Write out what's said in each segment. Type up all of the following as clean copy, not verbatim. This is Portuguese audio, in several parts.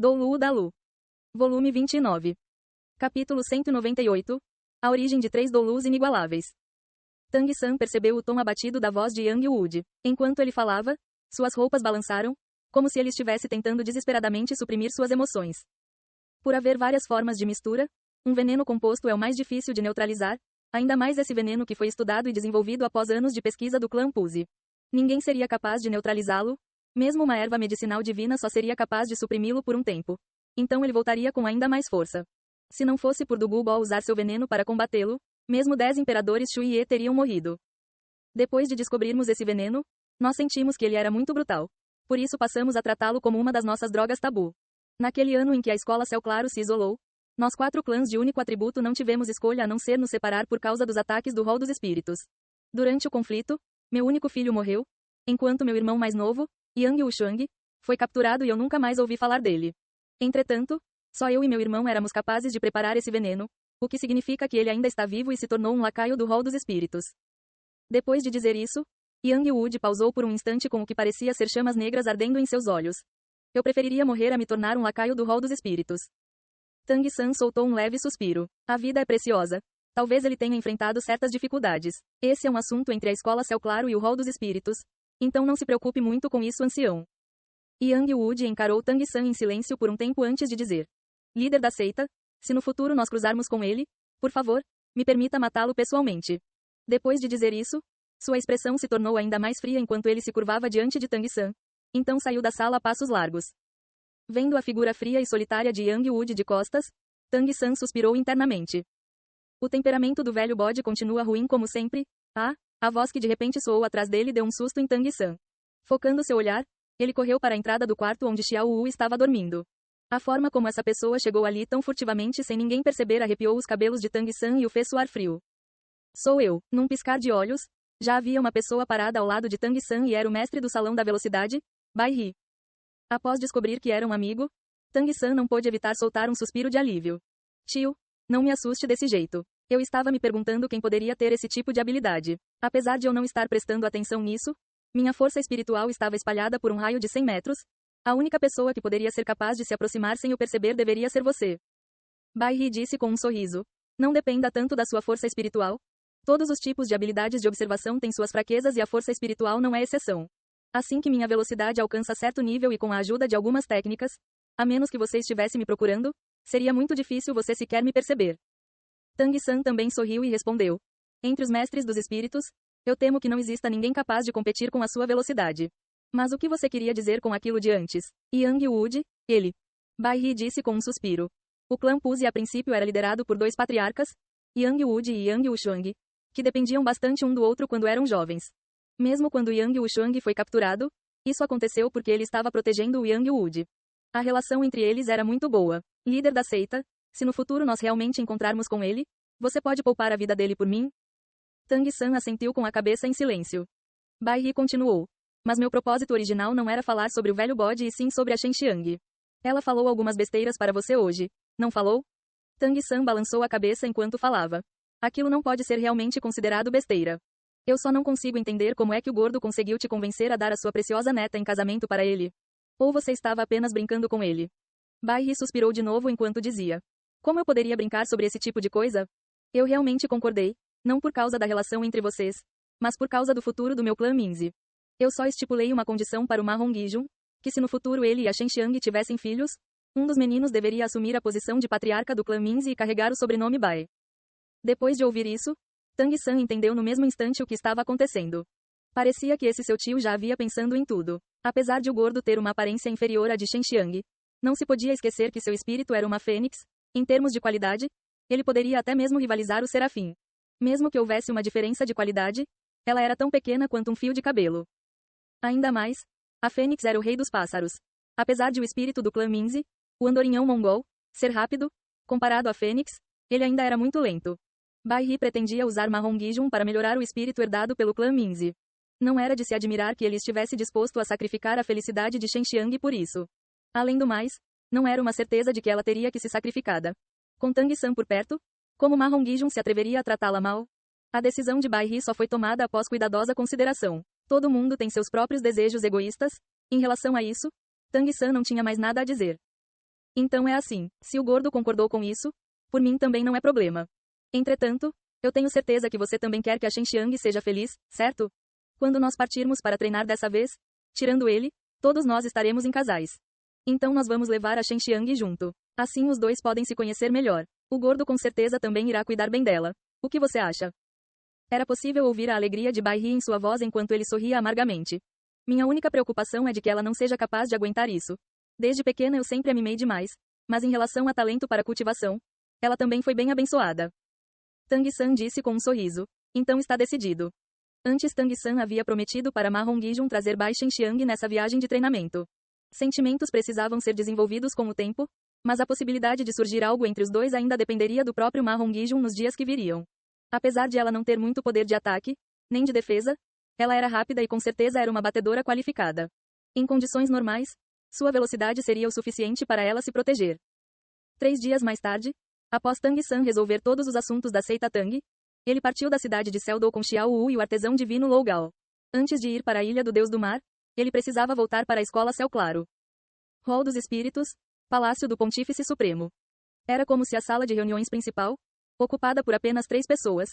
Do Lu da Lu. Volume 29. Capítulo 198. A origem de 3 Dolus inigualáveis. Tang San percebeu o tom abatido da voz de Yang Wood. Enquanto ele falava, suas roupas balançaram, como se ele estivesse tentando desesperadamente suprimir suas emoções. Por haver várias formas de mistura, um veneno composto é o mais difícil de neutralizar, ainda mais esse veneno que foi estudado e desenvolvido após anos de pesquisa do clã Puzi. Ninguém seria capaz de neutralizá-lo, mesmo uma erva medicinal divina só seria capaz de suprimi-lo por um tempo. Então ele voltaria com ainda mais força. Se não fosse por Dugu Ball usar seu veneno para combatê-lo, mesmo 10 imperadores Shuye teriam morrido. Depois de descobrirmos esse veneno, nós sentimos que ele era muito brutal. Por isso passamos a tratá-lo como uma das nossas drogas tabu. Naquele ano em que a escola Céu Claro se isolou, nós 4 clãs de único atributo não tivemos escolha a não ser nos separar por causa dos ataques do Hall dos Espíritos. Durante o conflito, meu único filho morreu, enquanto meu irmão mais novo, Yang Wushang, foi capturado e eu nunca mais ouvi falar dele. Entretanto, só eu e meu irmão éramos capazes de preparar esse veneno, o que significa que ele ainda está vivo e se tornou um lacaio do Hall dos Espíritos. Depois de dizer isso, Yang Wood pausou por um instante com o que parecia ser chamas negras ardendo em seus olhos. Eu preferiria morrer a me tornar um lacaio do Hall dos Espíritos. Tang San soltou um leve suspiro. A vida é preciosa. Talvez ele tenha enfrentado certas dificuldades. Esse é um assunto entre a escola Céu Claro e o Hall dos Espíritos. Então não se preocupe muito com isso, ancião. Yang Wood encarou Tang San em silêncio por um tempo antes de dizer: líder da seita, se no futuro nós cruzarmos com ele, por favor, me permita matá-lo pessoalmente. Depois de dizer isso, sua expressão se tornou ainda mais fria enquanto ele se curvava diante de Tang San. Então saiu da sala a passos largos. Vendo a figura fria e solitária de Yang Wood de costas, Tang San suspirou internamente. O temperamento do velho bode continua ruim como sempre. A voz que de repente soou atrás dele deu um susto em Tang San. Focando seu olhar, ele correu para a entrada do quarto onde Xiao Wu estava dormindo. A forma como essa pessoa chegou ali tão furtivamente sem ninguém perceber arrepiou os cabelos de Tang San e o fez suar frio. Sou eu. Num piscar de olhos, já havia uma pessoa parada ao lado de Tang San e era o mestre do Salão da Velocidade, Bai He. Após descobrir que era um amigo, Tang San não pôde evitar soltar um suspiro de alívio. Tio, não me assuste desse jeito. Eu estava me perguntando quem poderia ter esse tipo de habilidade. Apesar de eu não estar prestando atenção nisso, minha força espiritual estava espalhada por um raio de 100 metros. A única pessoa que poderia ser capaz de se aproximar sem o perceber deveria ser você. Bai He disse com um sorriso. Não dependa tanto da sua força espiritual. Todos os tipos de habilidades de observação têm suas fraquezas e a força espiritual não é exceção. Assim que minha velocidade alcança certo nível e com a ajuda de algumas técnicas, a menos que você estivesse me procurando, seria muito difícil você sequer me perceber. Tang San também sorriu e respondeu. Entre os mestres dos espíritos, eu temo que não exista ninguém capaz de competir com a sua velocidade. Mas o que você queria dizer com aquilo de antes? Yang Wood, ele. Bai He disse com um suspiro. O clã Puzi a princípio era liderado por 2 patriarcas, Yang Wood e Yang Wushang, que dependiam bastante um do outro quando eram jovens. Mesmo quando Yang Wushang foi capturado, isso aconteceu porque ele estava protegendo o Yang Wood. A relação entre eles era muito boa. Líder da seita, se no futuro nós realmente encontrarmos com ele, você pode poupar a vida dele por mim? Tang San assentiu com a cabeça em silêncio. Bai He continuou. Mas meu propósito original não era falar sobre o velho bode e sim sobre a Shen Xiang. Ela falou algumas besteiras para você hoje, não falou? Tang San balançou a cabeça enquanto falava. Aquilo não pode ser realmente considerado besteira. Eu só não consigo entender como é que o gordo conseguiu te convencer a dar a sua preciosa neta em casamento para ele. Ou você estava apenas brincando com ele? Bai He suspirou de novo enquanto dizia. Como eu poderia brincar sobre esse tipo de coisa? Eu realmente concordei, não por causa da relação entre vocês, mas por causa do futuro do meu clã Minzi. Eu só estipulei uma condição para o Ma Hongijun, que se no futuro ele e a Shen Xiang tivessem filhos, um dos meninos deveria assumir a posição de patriarca do clã Minzi e carregar o sobrenome Bai. Depois de ouvir isso, Tang San entendeu no mesmo instante o que estava acontecendo. Parecia que esse seu tio já havia pensando em tudo. Apesar de o gordo ter uma aparência inferior à de Shen Xiang, não se podia esquecer que seu espírito era uma fênix. Em termos de qualidade, ele poderia até mesmo rivalizar o Serafim. Mesmo que houvesse uma diferença de qualidade, ela era tão pequena quanto um fio de cabelo. Ainda mais, a fênix era o rei dos pássaros. Apesar de o espírito do clã Minzi, o andorinhão mongol, ser rápido, comparado à fênix, ele ainda era muito lento. Bai He pretendia usar Ma Hongijun para melhorar o espírito herdado pelo clã Minzi. Não era de se admirar que ele estivesse disposto a sacrificar a felicidade de Shen Xiang por isso. Além do mais, não era uma certeza de que ela teria que se sacrificada. Com Tang San por perto, como Ma Hongijun se atreveria a tratá-la mal? A decisão de Bai He só foi tomada após cuidadosa consideração. Todo mundo tem seus próprios desejos egoístas. Em relação a isso, Tang San não tinha mais nada a dizer. Então é assim. Se o gordo concordou com isso, por mim também não é problema. Entretanto, eu tenho certeza que você também quer que a Shen Xiang seja feliz, certo? Quando nós partirmos para treinar dessa vez, tirando ele, todos nós estaremos em casais. Então nós vamos levar a Shen Xiang junto. Assim os dois podem se conhecer melhor. O gordo com certeza também irá cuidar bem dela. O que você acha? Era possível ouvir a alegria de Bai He em sua voz enquanto ele sorria amargamente. Minha única preocupação é de que ela não seja capaz de aguentar isso. Desde pequena eu sempre a mimei demais, mas em relação a talento para cultivação, ela também foi bem abençoada. Tang San disse com um sorriso. Então está decidido. Antes Tang San havia prometido para Ma Hongijun trazer Bai Shenxiang nessa viagem de treinamento. Sentimentos precisavam ser desenvolvidos com o tempo, mas a possibilidade de surgir algo entre os dois ainda dependeria do próprio Ma Hongijun nos dias que viriam. Apesar de ela não ter muito poder de ataque, nem de defesa, ela era rápida e com certeza era uma batedora qualificada. Em condições normais, sua velocidade seria o suficiente para ela se proteger. 3 dias mais tarde, após Tang San resolver todos os assuntos da seita Tang, ele partiu da cidade de Seldou com Xiao Wu e o artesão divino Lou Gao. Antes de ir para a Ilha do Deus do Mar, ele precisava voltar para a escola Céu Claro. Hall dos Espíritos, Palácio do Pontífice Supremo. Era como se a sala de reuniões principal, ocupada por apenas 3 pessoas,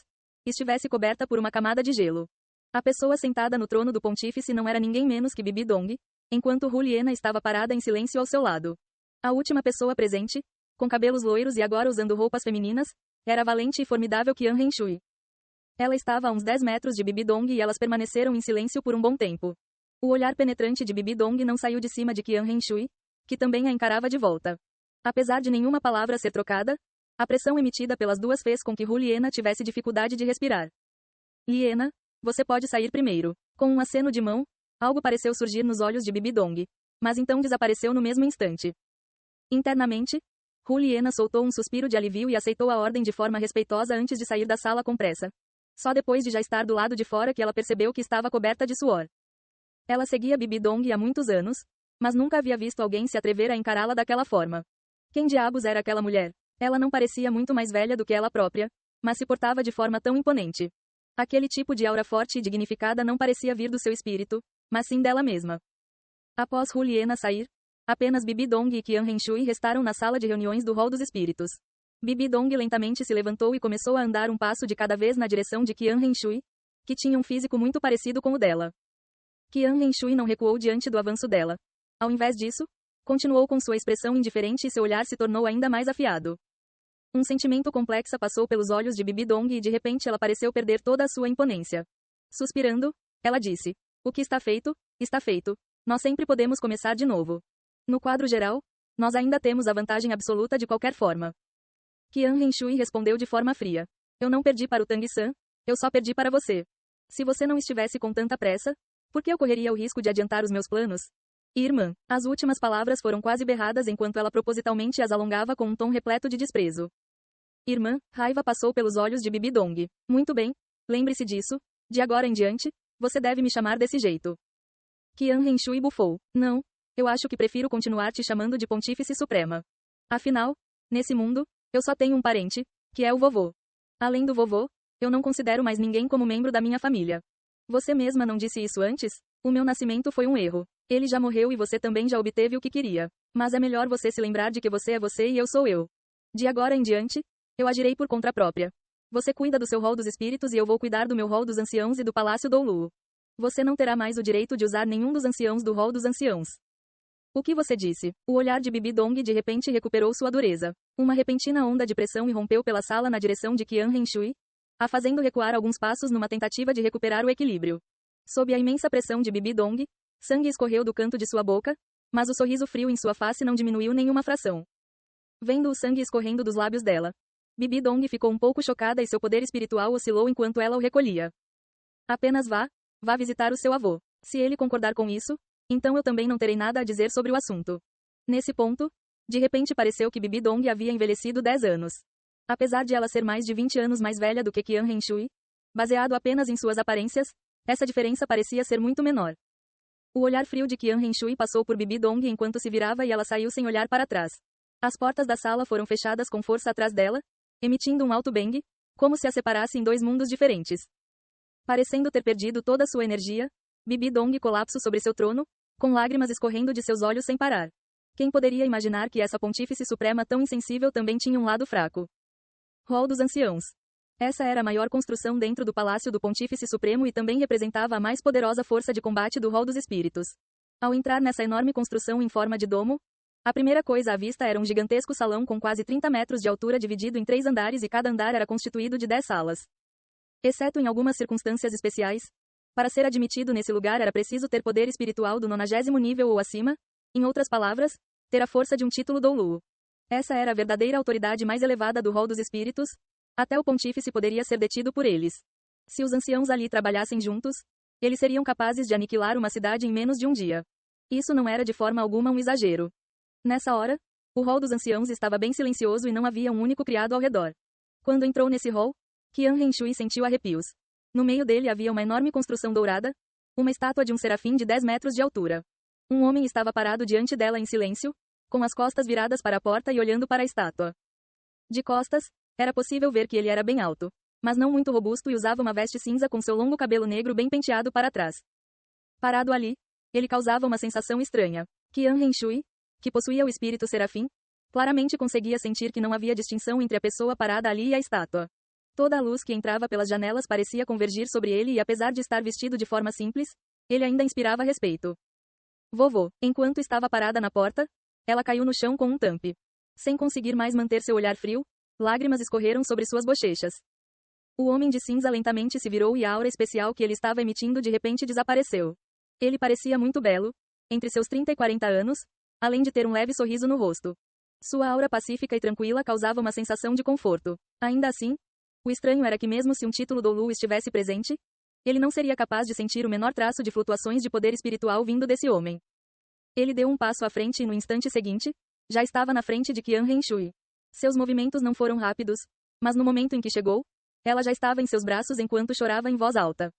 estivesse coberta por uma camada de gelo. A pessoa sentada no trono do pontífice não era ninguém menos que Bibi Dong, enquanto Hu Liena estava parada em silêncio ao seu lado. A última pessoa presente, com cabelos loiros e agora usando roupas femininas, era a valente e formidável Qian Renshui. Ela estava a uns 10 metros de Bibi Dong e elas permaneceram em silêncio por um bom tempo. O olhar penetrante de Bibi Dong não saiu de cima de Qian Renshui, que também a encarava de volta. Apesar de nenhuma palavra ser trocada, a pressão emitida pelas duas fez com que Hu Liena tivesse dificuldade de respirar. Liena, você pode sair primeiro. Com um aceno de mão, algo pareceu surgir nos olhos de Bibi Dong, mas então desapareceu no mesmo instante. Internamente, Hu Liena soltou um suspiro de alívio e aceitou a ordem de forma respeitosa antes de sair da sala com pressa. Só depois de já estar do lado de fora que ela percebeu que estava coberta de suor. Ela seguia Bibi Dong há muitos anos, mas nunca havia visto alguém se atrever a encará-la daquela forma. Quem diabos era aquela mulher? Ela não parecia muito mais velha do que ela própria, mas se portava de forma tão imponente. Aquele tipo de aura forte e dignificada não parecia vir do seu espírito, mas sim dela mesma. Após Hu Liena sair, apenas Bibi Dong e Qian Renshui restaram na sala de reuniões do Hall dos Espíritos. Bibi Dong lentamente se levantou e começou a andar um passo de cada vez na direção de Qian Renshui, que tinha um físico muito parecido com o dela. Qian Renshui não recuou diante do avanço dela. Ao invés disso, continuou com sua expressão indiferente e seu olhar se tornou ainda mais afiado. Um sentimento complexo passou pelos olhos de Bibi Dong e de repente ela pareceu perder toda a sua imponência. Suspirando, ela disse: o que está feito, está feito. Nós sempre podemos começar de novo. No quadro geral, nós ainda temos a vantagem absoluta de qualquer forma. Qian Renshui respondeu de forma fria. Eu não perdi para o Tang San, eu só perdi para você. Se você não estivesse com tanta pressa, por que eu correria o risco de adiantar os meus planos? Irmã. As últimas palavras foram quase berradas enquanto ela propositalmente as alongava com um tom repleto de desprezo. Irmã, raiva passou pelos olhos de Bibi Dong. Muito bem, lembre-se disso, de agora em diante, você deve me chamar desse jeito. Qian Renshui bufou. Não, eu acho que prefiro continuar te chamando de Pontífice Suprema. Afinal, nesse mundo, eu só tenho um parente, que é o vovô. Além do vovô, eu não considero mais ninguém como membro da minha família. Você mesma não disse isso antes? O meu nascimento foi um erro. Ele já morreu e você também já obteve o que queria. Mas é melhor você se lembrar de que você é você e eu sou eu. De agora em diante, eu agirei por conta própria. Você cuida do seu rol dos espíritos e eu vou cuidar do meu rol dos anciãos e do palácio Douluo. Você não terá mais o direito de usar nenhum dos anciãos do rol dos anciãos. O que você disse? O olhar de Bibi Dong de repente recuperou sua dureza. Uma repentina onda de pressão irrompeu pela sala na direção de Qian Renshui, a fazendo recuar alguns passos numa tentativa de recuperar o equilíbrio. Sob a imensa pressão de Bibi Dong, sangue escorreu do canto de sua boca, mas o sorriso frio em sua face não diminuiu nenhuma fração. Vendo o sangue escorrendo dos lábios dela, Bibi Dong ficou um pouco chocada e seu poder espiritual oscilou enquanto ela o recolhia. Apenas vá visitar o seu avô. Se ele concordar com isso, então eu também não terei nada a dizer sobre o assunto. Nesse ponto, de repente pareceu que Bibi Dong havia envelhecido 10 anos. Apesar de ela ser mais de 20 anos mais velha do que Qian Renshui, baseado apenas em suas aparências, essa diferença parecia ser muito menor. O olhar frio de Qian Renshui passou por Bibi Dong enquanto se virava e ela saiu sem olhar para trás. As portas da sala foram fechadas com força atrás dela, emitindo um alto bang, como se a separasse em 2 mundos diferentes. Parecendo ter perdido toda sua energia, Bibi Dong colapsou sobre seu trono, com lágrimas escorrendo de seus olhos sem parar. Quem poderia imaginar que essa pontífice suprema tão insensível também tinha um lado fraco? Hall dos Anciãos. Essa era a maior construção dentro do Palácio do Pontífice Supremo e também representava a mais poderosa força de combate do Hall dos Espíritos. Ao entrar nessa enorme construção em forma de domo, a primeira coisa à vista era um gigantesco salão com quase 30 metros de altura dividido em 3 andares e cada andar era constituído de 10 salas. Exceto em algumas circunstâncias especiais, para ser admitido nesse lugar era preciso ter poder espiritual do 90º nível ou acima, em outras palavras, ter a força de um título douluo. Essa era a verdadeira autoridade mais elevada do Hall dos Espíritos, até o pontífice poderia ser detido por eles. Se os anciãos ali trabalhassem juntos, eles seriam capazes de aniquilar uma cidade em menos de um dia. Isso não era de forma alguma um exagero. Nessa hora, o hall dos anciãos estava bem silencioso e não havia um único criado ao redor. Quando entrou nesse hall, Qian Renshui sentiu arrepios. No meio dele havia uma enorme construção dourada, uma estátua de um serafim de 10 metros de altura. Um homem estava parado diante dela em silêncio, com as costas viradas para a porta e olhando para a estátua. De costas, era possível ver que ele era bem alto, mas não muito robusto e usava uma veste cinza com seu longo cabelo negro bem penteado para trás. Parado ali, ele causava uma sensação estranha. Qian Renshui, que possuía o espírito serafim, claramente conseguia sentir que não havia distinção entre a pessoa parada ali e a estátua. Toda a luz que entrava pelas janelas parecia convergir sobre ele e apesar de estar vestido de forma simples, ele ainda inspirava respeito. Vovô, enquanto estava parada na porta, ela caiu no chão com um tampe. Sem conseguir mais manter seu olhar frio, lágrimas escorreram sobre suas bochechas. O homem de cinza lentamente se virou e a aura especial que ele estava emitindo de repente desapareceu. Ele parecia muito belo, entre seus 30 e 40 anos, além de ter um leve sorriso no rosto. Sua aura pacífica e tranquila causava uma sensação de conforto. Ainda assim, o estranho era que mesmo se um título douluo estivesse presente, ele não seria capaz de sentir o menor traço de flutuações de poder espiritual vindo desse homem. Ele deu um passo à frente e no instante seguinte, já estava na frente de Qian Renshui. Seus movimentos não foram rápidos, mas no momento em que chegou, ela já estava em seus braços enquanto chorava em voz alta.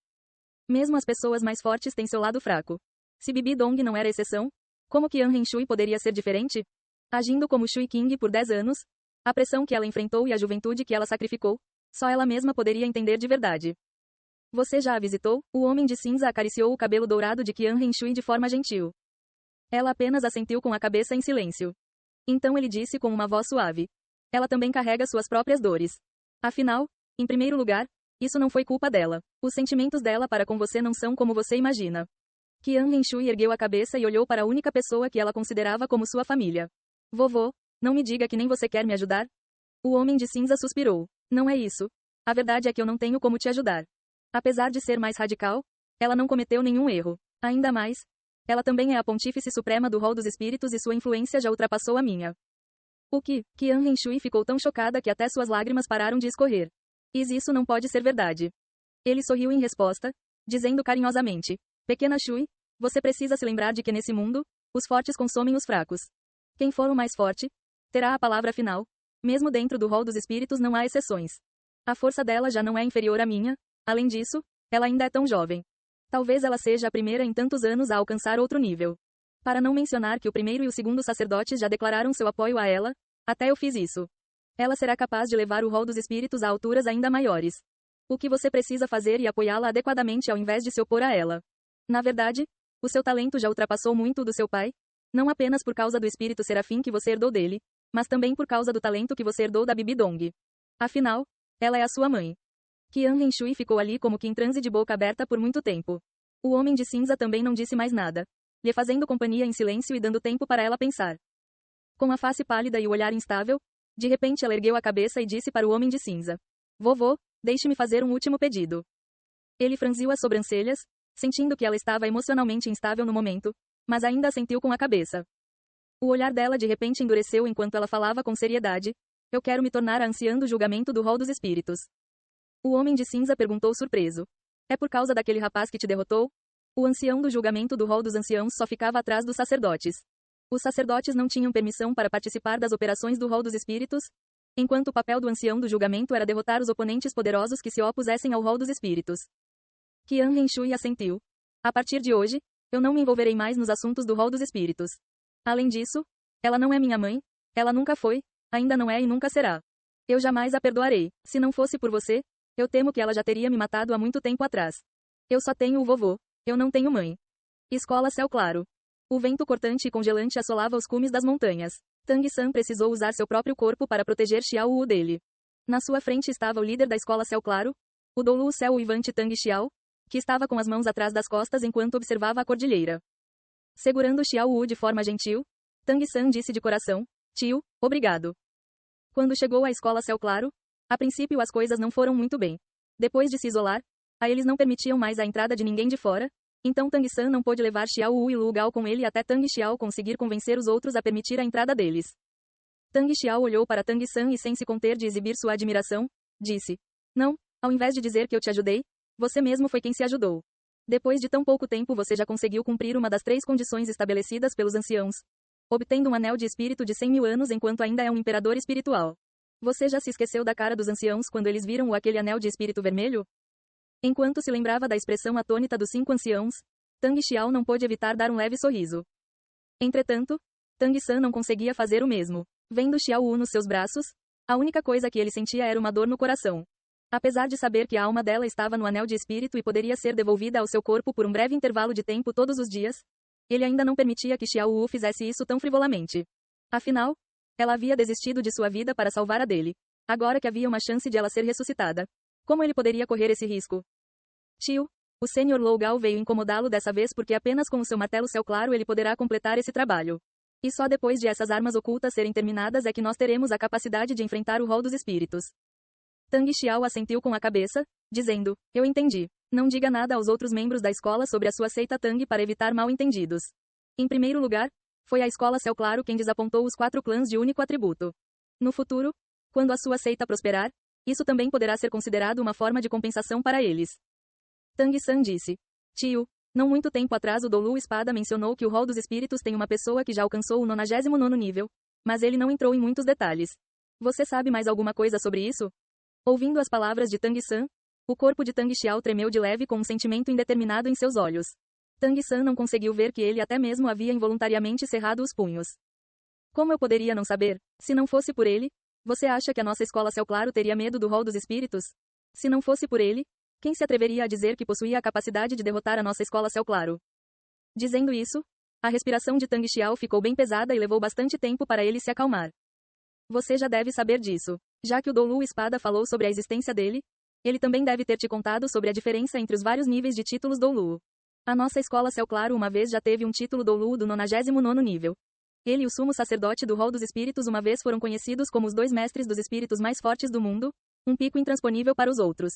Mesmo as pessoas mais fortes têm seu lado fraco. Se Bibi Dong não era exceção, como Qian Renshui poderia ser diferente? Agindo como Shui King por 10 anos, a pressão que ela enfrentou e a juventude que ela sacrificou, só ela mesma poderia entender de verdade. Você já a visitou? O homem de cinza acariciou o cabelo dourado de Qian Renshui de forma gentil. Ela apenas assentiu com a cabeça em silêncio. Então ele disse com uma voz suave. Ela também carrega suas próprias dores. Afinal, em primeiro lugar, isso não foi culpa dela. Os sentimentos dela para com você não são como você imagina. Qian Renshui ergueu a cabeça e olhou para a única pessoa que ela considerava como sua família. Vovô, não me diga que nem você quer me ajudar? O homem de cinza suspirou. Não é isso. A verdade é que eu não tenho como te ajudar. Apesar de ser mais radical, ela não cometeu nenhum erro. Ainda mais, ela também é a pontífice suprema do Hall dos Espíritos e sua influência já ultrapassou a minha. O que? Qian Renshui ficou tão chocada que até suas lágrimas pararam de escorrer. Isso não pode ser verdade. Ele sorriu em resposta, dizendo carinhosamente: Pequena Shui, você precisa se lembrar de que nesse mundo, os fortes consomem os fracos. Quem for o mais forte, terá a palavra final. Mesmo dentro do Hall dos Espíritos não há exceções. A força dela já não é inferior à minha, além disso, ela ainda é tão jovem. Talvez ela seja a primeira em tantos anos a alcançar outro nível. Para não mencionar que o primeiro e o segundo sacerdotes já declararam seu apoio a ela, até eu fiz isso. Ela será capaz de levar o Hall dos Espíritos a alturas ainda maiores. O que você precisa fazer é apoiá-la adequadamente ao invés de se opor a ela. Na verdade, o seu talento já ultrapassou muito o do seu pai, não apenas por causa do espírito serafim que você herdou dele, mas também por causa do talento que você herdou da Bibi Dong. Afinal, ela é a sua mãe. Qian Renshui ficou ali como que em transe de boca aberta por muito tempo. O homem de cinza também não disse mais nada, lhe fazendo companhia em silêncio e dando tempo para ela pensar. Com a face pálida e o olhar instável, de repente ela ergueu a cabeça e disse para o homem de cinza: Vovô, deixe-me fazer um último pedido. Ele franziu as sobrancelhas, sentindo que ela estava emocionalmente instável no momento, mas ainda assentiu com a cabeça. O olhar dela de repente endureceu enquanto ela falava com seriedade: Eu quero me tornar a anciã do julgamento do Hall dos Espíritos. O homem de cinza perguntou surpreso: É por causa daquele rapaz que te derrotou? O ancião do julgamento do Hall dos Anciãos só ficava atrás dos sacerdotes. Os sacerdotes não tinham permissão para participar das operações do Hall dos Espíritos, enquanto o papel do ancião do julgamento era derrotar os oponentes poderosos que se opusessem ao Hall dos Espíritos. Qian Renshui assentiu. A partir de hoje, eu não me envolverei mais nos assuntos do Hall dos Espíritos. Além disso, ela não é minha mãe, ela nunca foi, ainda não é e nunca será. Eu jamais a perdoarei. Se não fosse por você, eu temo que ela já teria me matado há muito tempo atrás. Eu só tenho o vovô. Eu não tenho mãe. Escola Céu Claro. O vento cortante e congelante assolava os cumes das montanhas. Tang San precisou usar seu próprio corpo para proteger Xiao Wu dele. Na sua frente estava o líder da escola Céu Claro, o Doulu Céu Uivante Tang Xiao, que estava com as mãos atrás das costas enquanto observava a cordilheira. Segurando Xiao Wu de forma gentil, Tang San disse de coração: Tio, obrigado. Quando chegou à escola Céu Claro, a princípio as coisas não foram muito bem. Depois de se isolar, eles não permitiam mais a entrada de ninguém de fora, então Tang San não pôde levar Xiao Wu e Lu Gao com ele até Tang Xiao conseguir convencer os outros a permitir a entrada deles. Tang Xiao olhou para Tang San e, sem se conter de exibir sua admiração, disse: Não, ao invés de dizer que eu te ajudei, você mesmo foi quem se ajudou. Depois de tão pouco tempo você já conseguiu cumprir uma das 3 condições estabelecidas pelos anciãos, obtendo um anel de espírito de 100 mil anos enquanto ainda é um imperador espiritual. Você já se esqueceu da cara dos anciãos quando eles viram aquele anel de espírito vermelho? Enquanto se lembrava da expressão atônita dos 5 anciãos, Tang Xiao não pôde evitar dar um leve sorriso. Entretanto, Tang San não conseguia fazer o mesmo. Vendo Xiao Wu nos seus braços, a única coisa que ele sentia era uma dor no coração. Apesar de saber que a alma dela estava no anel de espírito e poderia ser devolvida ao seu corpo por um breve intervalo de tempo todos os dias, ele ainda não permitia que Xiao Wu fizesse isso tão frivolamente. Afinal, ela havia desistido de sua vida para salvar a dele. Agora que havia uma chance de ela ser ressuscitada, como ele poderia correr esse risco? Tio, o Sr. Lu Gao veio incomodá-lo dessa vez porque apenas com o seu martelo Céu Claro ele poderá completar esse trabalho. E só depois de essas armas ocultas serem terminadas é que nós teremos a capacidade de enfrentar o rol dos espíritos. Tang Xiao assentiu com a cabeça, dizendo: Eu entendi. Não diga nada aos outros membros da escola sobre a sua seita Tang para evitar mal-entendidos. Em primeiro lugar, foi a escola Céu Claro quem desapontou os 4 clãs de único atributo. No futuro, quando a sua seita prosperar, isso também poderá ser considerado uma forma de compensação para eles. Tang San disse: Tio, não muito tempo atrás o Doulu Espada mencionou que o rol dos espíritos tem uma pessoa que já alcançou o 99º nível, mas ele não entrou em muitos detalhes. Você sabe mais alguma coisa sobre isso? Ouvindo as palavras de Tang San, o corpo de Tang Xiao tremeu de leve com um sentimento indeterminado em seus olhos. Tang San não conseguiu ver que ele até mesmo havia involuntariamente cerrado os punhos. Como eu poderia não saber? Se não fosse por ele, você acha que a nossa escola Céu Claro teria medo do rol dos espíritos? Se não fosse por ele, quem se atreveria a dizer que possuía a capacidade de derrotar a nossa escola Céu Claro? Dizendo isso, a respiração de Tang Xiao ficou bem pesada e levou bastante tempo para ele se acalmar. Você já deve saber disso. Já que o Doulu Espada falou sobre a existência dele, ele também deve ter te contado sobre a diferença entre os vários níveis de títulos Doulu. A nossa escola Céu Claro uma vez já teve um título Doulu do 99º nível. Ele e o sumo sacerdote do rol dos espíritos uma vez foram conhecidos como os 2 mestres dos espíritos mais fortes do mundo, um pico intransponível para os outros.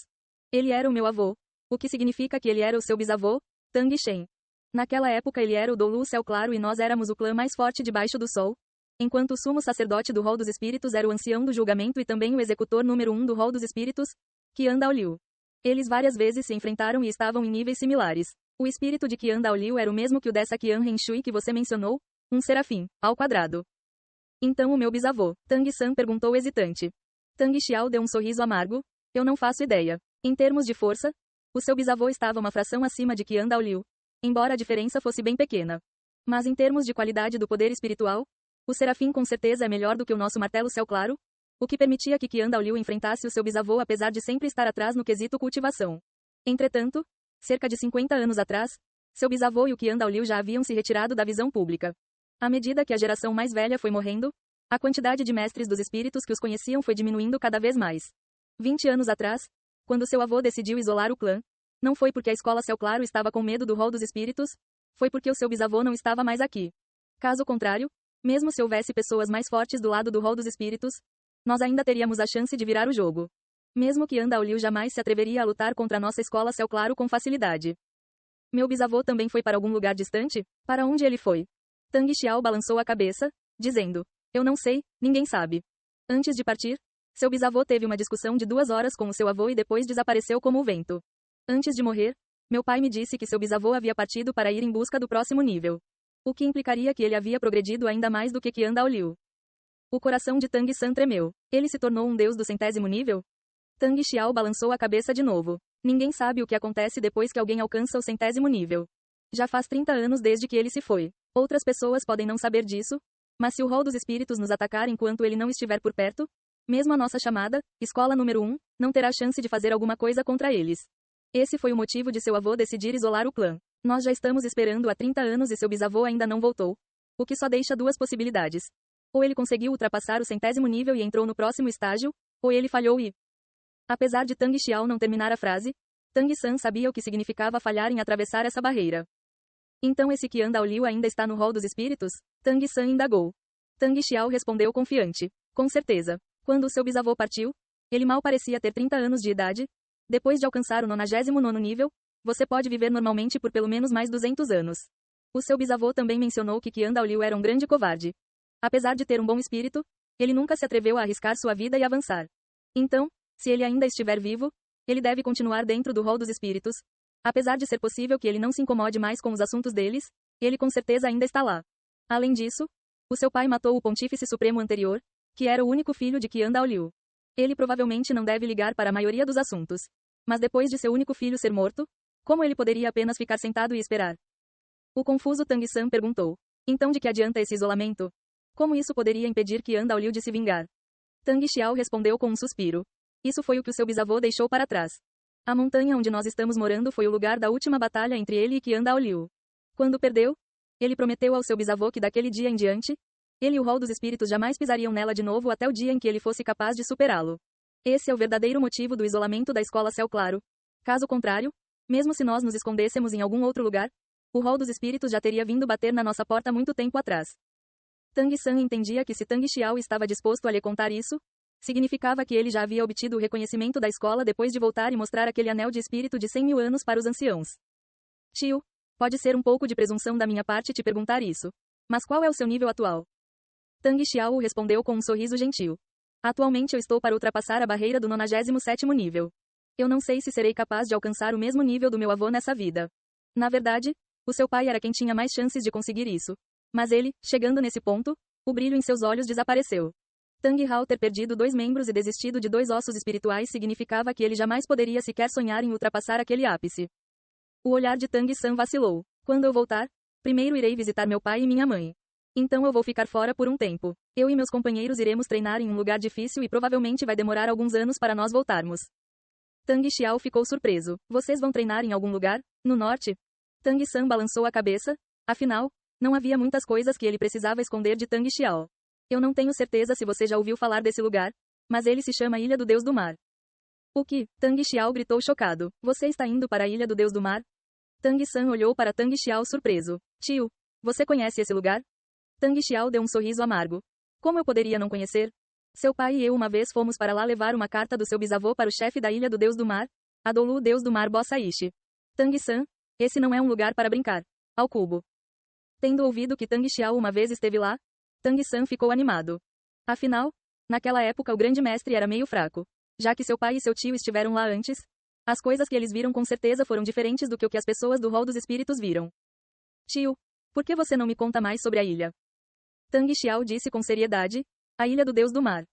Ele era o meu avô, o que significa que ele era o seu bisavô, Tang Shen. Naquela época ele era o Doulu Céu Claro e nós éramos o clã mais forte debaixo do sol, enquanto o sumo sacerdote do rol dos espíritos era o ancião do julgamento e também o executor número 1 do rol dos espíritos, Qian Daoliu. Eles várias vezes se enfrentaram e estavam em níveis similares. O espírito de Qian Daoliu era o mesmo que o dessa Qian Renshui que você mencionou, um serafim, ao quadrado. Então o meu bisavô, Tang San perguntou hesitante. Tang Xiao deu um sorriso amargo: Eu não faço ideia. Em termos de força, o seu bisavô estava uma fração acima de Qian Daoliu, embora a diferença fosse bem pequena. Mas em termos de qualidade do poder espiritual, o serafim com certeza é melhor do que o nosso martelo Céu Claro, o que permitia que Qian Daoliu enfrentasse o seu bisavô apesar de sempre estar atrás no quesito cultivação. Entretanto, cerca de 50 anos atrás, seu bisavô e o Qian Daoliu já haviam se retirado da visão pública. À medida que a geração mais velha foi morrendo, a quantidade de mestres dos espíritos que os conheciam foi diminuindo cada vez mais. 20 anos atrás, quando seu avô decidiu isolar o clã, não foi porque a escola Céu Claro estava com medo do rol dos espíritos, foi porque o seu bisavô não estava mais aqui. Caso contrário, mesmo se houvesse pessoas mais fortes do lado do rol dos espíritos, nós ainda teríamos a chance de virar o jogo. Mesmo que Liu jamais se atreveria a lutar contra a nossa escola Céu Claro com facilidade. Meu bisavô também foi para algum lugar distante? Para onde ele foi? Tang Xiao balançou a cabeça, dizendo: Eu não sei, ninguém sabe. Antes de partir, seu bisavô teve uma discussão de 2 horas com o seu avô e depois desapareceu como o vento. Antes de morrer, meu pai me disse que seu bisavô havia partido para ir em busca do próximo nível. O que implicaria que ele havia progredido ainda mais do que Qian Daoliu. O coração de Tang San tremeu. Ele se tornou um deus do 100º nível? Tang Xiao balançou a cabeça de novo. Ninguém sabe o que acontece depois que alguém alcança o 100º nível. Já faz 30 anos desde que ele se foi. Outras pessoas podem não saber disso, mas se o rol dos espíritos nos atacar enquanto ele não estiver por perto, mesmo a nossa chamada, escola número 1, não terá chance de fazer alguma coisa contra eles. Esse foi o motivo de seu avô decidir isolar o clã. Nós já estamos esperando há 30 anos e seu bisavô ainda não voltou. O que só deixa duas possibilidades. Ou ele conseguiu ultrapassar o 100º nível e entrou no próximo estágio, ou ele falhou e... Apesar de Tang Xiao não terminar a frase, Tang San sabia o que significava falhar em atravessar essa barreira. Então esse Qian Dao Liu ainda está no rol dos espíritos? Tang San indagou. Tang Xiao respondeu confiante. Com certeza. Quando o seu bisavô partiu, ele mal parecia ter 30 anos de idade. Depois de alcançar o 99º nível, você pode viver normalmente por pelo menos mais 200 anos. O seu bisavô também mencionou que Qian Dao Liu era um grande covarde. Apesar de ter um bom espírito, ele nunca se atreveu a arriscar sua vida e avançar. Então, se ele ainda estiver vivo, ele deve continuar dentro do rol dos espíritos. Apesar de ser possível que ele não se incomode mais com os assuntos deles, ele com certeza ainda está lá. Além disso, o seu pai matou o Pontífice Supremo anterior, que era o único filho de Qian Dao Liu. Ele provavelmente não deve ligar para a maioria dos assuntos. Mas depois de seu único filho ser morto, como ele poderia apenas ficar sentado e esperar? O confuso Tang San perguntou. Então de que adianta esse isolamento? Como isso poderia impedir Qian Dao Liu de se vingar? Tang Xiao respondeu com um suspiro. Isso foi o que o seu bisavô deixou para trás. A montanha onde nós estamos morando foi o lugar da última batalha entre ele e Qian Dao Liu. Quando perdeu, ele prometeu ao seu bisavô que daquele dia em diante, ele e o rol dos espíritos jamais pisariam nela de novo até o dia em que ele fosse capaz de superá-lo. Esse é o verdadeiro motivo do isolamento da escola Céu Claro. Caso contrário, mesmo se nós nos escondêssemos em algum outro lugar, o rol dos espíritos já teria vindo bater na nossa porta muito tempo atrás. Tang San entendia que se Tang Xiao estava disposto a lhe contar isso, significava que ele já havia obtido o reconhecimento da escola depois de voltar e mostrar aquele anel de espírito de 100 mil anos para os anciãos. Tio, pode ser um pouco de presunção da minha parte te perguntar isso. Mas qual é o seu nível atual? Tang Xiao respondeu com um sorriso gentil. Atualmente eu estou para ultrapassar a barreira do 97º nível. Eu não sei se serei capaz de alcançar o mesmo nível do meu avô nessa vida. Na verdade, o seu pai era quem tinha mais chances de conseguir isso. Mas ele, chegando nesse ponto, o brilho em seus olhos desapareceu. Tang Hao ter perdido 2 membros e desistido de 2 ossos espirituais significava que ele jamais poderia sequer sonhar em ultrapassar aquele ápice. O olhar de Tang San vacilou. Quando eu voltar, primeiro irei visitar meu pai e minha mãe. Então eu vou ficar fora por um tempo. Eu e meus companheiros iremos treinar em um lugar difícil e provavelmente vai demorar alguns anos para nós voltarmos. Tang Xiao ficou surpreso. Vocês vão treinar em algum lugar? No norte? Tang San balançou a cabeça. Afinal, não havia muitas coisas que ele precisava esconder de Tang Xiao. Eu não tenho certeza se você já ouviu falar desse lugar, mas ele se chama Ilha do Deus do Mar. O que? Tang Xiao gritou chocado. Você está indo para a Ilha do Deus do Mar? Tang San olhou para Tang Xiao surpreso. Tio, você conhece esse lugar? Tang Xiao deu um sorriso amargo. Como eu poderia não conhecer? Seu pai e eu uma vez fomos para lá levar uma carta do seu bisavô para o chefe da Ilha do Deus do Mar, Adolu Deus do Mar Bossaishi. Tang San, esse não é um lugar para brincar. Ao cubo. Tendo ouvido que Tang Xiao uma vez esteve lá, Tang San ficou animado. Afinal, naquela época o grande mestre era meio fraco. Já que seu pai e seu tio estiveram lá antes, as coisas que eles viram com certeza foram diferentes do que o que as pessoas do rol dos espíritos viram. Tio, por que você não me conta mais sobre a ilha? Tang Xiao disse com seriedade, a Ilha do Deus do Mar.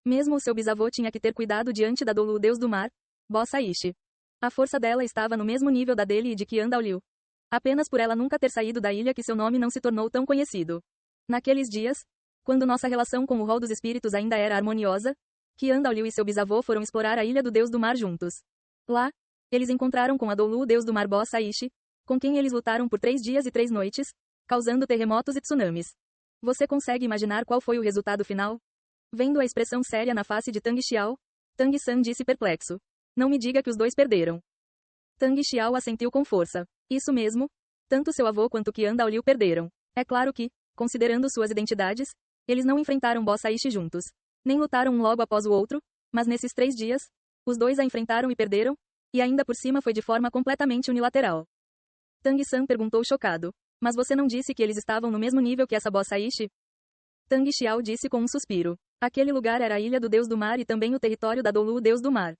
Mesmo o seu bisavô tinha que ter cuidado diante da Dolu Deus do Mar, Bossaishi. A força dela estava no mesmo nível da dele e de Qian Dao Liu. Apenas por ela nunca ter saído da ilha que seu nome não se tornou tão conhecido. Naqueles dias, quando nossa relação com o rol dos espíritos ainda era harmoniosa, Qian Dao Liu e seu bisavô foram explorar a Ilha do Deus do Mar juntos. Lá, eles encontraram com a Dolu Deus do Mar Bossaishi, com quem eles lutaram por 3 dias e 3 noites, causando terremotos e tsunamis. Você consegue imaginar qual foi o resultado final? Vendo a expressão séria na face de Tang Xiao, Tang San disse perplexo. Não me diga que os dois perderam. Tang Xiao assentiu com força. Isso mesmo. Tanto seu avô quanto Qian Dao Liu perderam. É claro que, considerando suas identidades, eles não enfrentaram Bossaishi juntos. Nem lutaram um logo após o outro, mas nesses 3 dias, os dois a enfrentaram e perderam, e ainda por cima foi de forma completamente unilateral. Tang San perguntou chocado. Mas você não disse que eles estavam no mesmo nível que essa Bossaishi? Tang Xiao disse com um suspiro. Aquele lugar era a Ilha do Deus do Mar e também o território da Dolu Deus do Mar.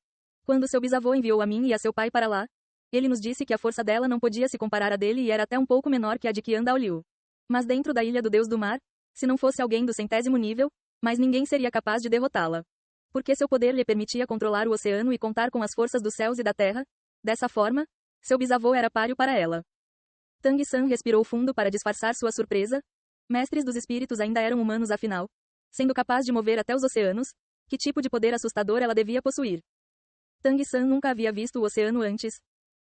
Quando seu bisavô enviou a mim e a seu pai para lá, ele nos disse que a força dela não podia se comparar à dele e era até um pouco menor que a de Qian Dao Liu. Mas dentro da Ilha do Deus do Mar, se não fosse alguém do 100º nível, mais ninguém seria capaz de derrotá-la. Porque seu poder lhe permitia controlar o oceano e contar com as forças dos céus e da terra, dessa forma, seu bisavô era páreo para ela. Tang San respirou fundo para disfarçar sua surpresa. Mestres dos espíritos ainda eram humanos afinal. Sendo capaz de mover até os oceanos, que tipo de poder assustador ela devia possuir? Tang San nunca havia visto o oceano antes.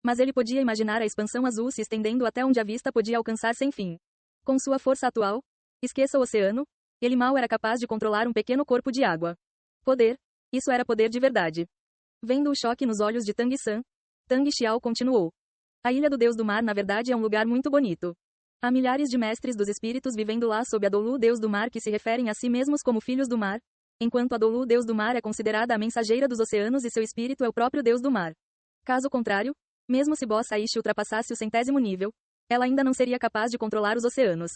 Mas ele podia imaginar a expansão azul se estendendo até onde a vista podia alcançar sem fim. Com sua força atual, esqueça o oceano, ele mal era capaz de controlar um pequeno corpo de água. Poder, isso era poder de verdade. Vendo o choque nos olhos de Tang San, Tang Xiao continuou. A Ilha do Deus do Mar na verdade é um lugar muito bonito. Há milhares de mestres dos espíritos vivendo lá sob a Dolu Deus do Mar que se referem a si mesmos como filhos do mar, enquanto a Dolu Deus do Mar é considerada a mensageira dos oceanos e seu espírito é o próprio Deus do Mar. Caso contrário, mesmo se Bossa Ishi ultrapassasse o 100º nível, ela ainda não seria capaz de controlar os oceanos.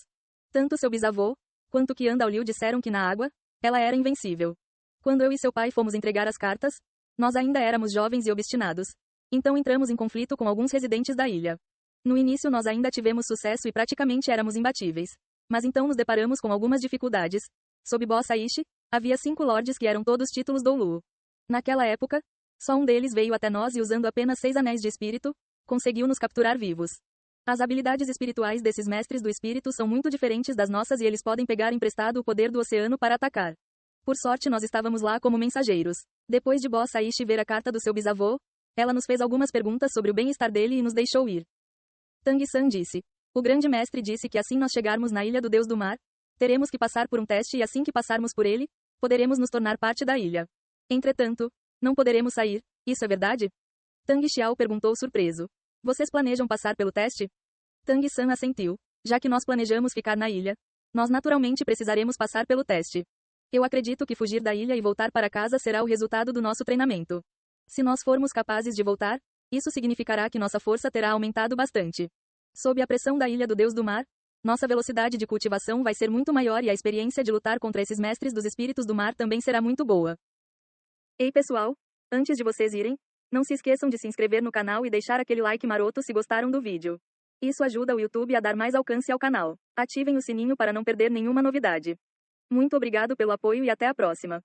Tanto seu bisavô, quanto Qian Daoliu disseram que na água, ela era invencível. Quando eu e seu pai fomos entregar as cartas, nós ainda éramos jovens e obstinados. Então entramos em conflito com alguns residentes da ilha. No início nós ainda tivemos sucesso e praticamente éramos imbatíveis. Mas então nos deparamos com algumas dificuldades. Sob Bossa Ishi, havia 5 lordes que eram todos títulos Doulu. Naquela época, só um deles veio até nós e usando apenas 6 anéis de espírito, conseguiu nos capturar vivos. As habilidades espirituais desses mestres do espírito são muito diferentes das nossas e eles podem pegar emprestado o poder do oceano para atacar. Por sorte nós estávamos lá como mensageiros. Depois de Bossa Ishi ver a carta do seu bisavô, ela nos fez algumas perguntas sobre o bem-estar dele e nos deixou ir. Tang San disse. O grande mestre disse que assim nós chegarmos na Ilha do Deus do Mar, teremos que passar por um teste e assim que passarmos por ele, poderemos nos tornar parte da ilha. Entretanto, não poderemos sair, isso é verdade? Tang Xiao perguntou surpreso. Vocês planejam passar pelo teste? Tang San assentiu. Já que nós planejamos ficar na ilha, nós naturalmente precisaremos passar pelo teste. Eu acredito que fugir da ilha e voltar para casa será o resultado do nosso treinamento. Se nós formos capazes de voltar, isso significará que nossa força terá aumentado bastante. Sob a pressão da Ilha do Deus do Mar, nossa velocidade de cultivação vai ser muito maior e a experiência de lutar contra esses mestres dos espíritos do mar também será muito boa. Ei pessoal, antes de vocês irem, não se esqueçam de se inscrever no canal e deixar aquele like maroto se gostaram do vídeo. Isso ajuda o YouTube a dar mais alcance ao canal. Ativem o sininho para não perder nenhuma novidade. Muito obrigado pelo apoio e até a próxima.